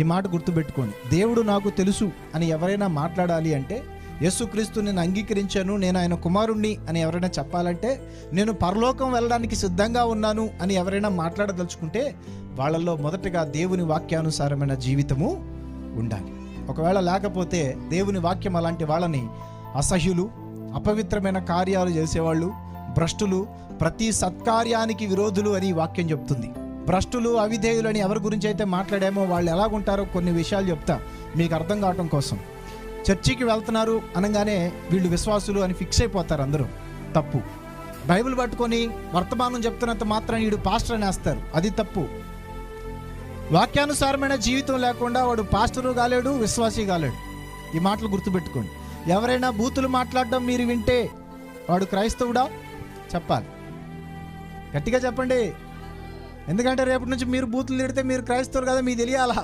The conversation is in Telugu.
ఈ మాట గుర్తుపెట్టుకోండి. దేవుడు నాకు తెలుసు అని ఎవరైనా మాట్లాడాలి అంటే, యేసుక్రీస్తు నేను అంగీకరించాను, నేను ఆయన కుమారుణ్ణి అని ఎవరైనా చెప్పాలంటే, నేను పరలోకం వెళ్ళడానికి సిద్ధంగా ఉన్నాను అని ఎవరైనా మాట్లాడదలుచుకుంటే, వాళ్ళల్లో మొదటగా దేవుని వాక్యానుసారమైన జీవితము ఉండాలి. ఒకవేళ లేకపోతే దేవుని వాక్యం అలాంటి వాళ్ళని అసహ్యులు, అపవిత్రమైన కార్యాలు చేసేవాళ్ళు, భ్రష్టులు, ప్రతి సత్కార్యానికి విరోధులు అని ఈ వాక్యం చెప్తుంది. భ్రష్టులు, అవిధేయులు అని ఎవరి గురించి అయితే మాట్లాడామో వాళ్ళు ఎలాగుంటారో కొన్ని విషయాలు చెప్తా మీకు అర్థం కావటం కోసం. చర్చికి వెళ్తున్నారు అనగానే వీళ్ళు విశ్వాసులు అని ఫిక్స్ అయిపోతారు అందరూ. తప్పు. బైబిల్ పట్టుకొని వర్తమానం చెప్తున్నంత మాత్రం వీడు పాస్టర్ అని వేస్తారు, అది తప్పు. వాక్యానుసారమైన జీవితం లేకుండా వాడు పాస్టరు కాలేడు, విశ్వాసి కాలేడు. ఈ మాటలు గుర్తుపెట్టుకోండి. ఎవరైనా బూతులు మాట్లాడడం మీరు వింటే వాడు క్రైస్తవుడా చెప్పాలి, గట్టిగా చెప్పండి. ఎందుకంటే రేపటి నుంచి మీరు బూతులు తిడితే మీరు క్రైస్తవులు కదా మీకు తెలియాలా.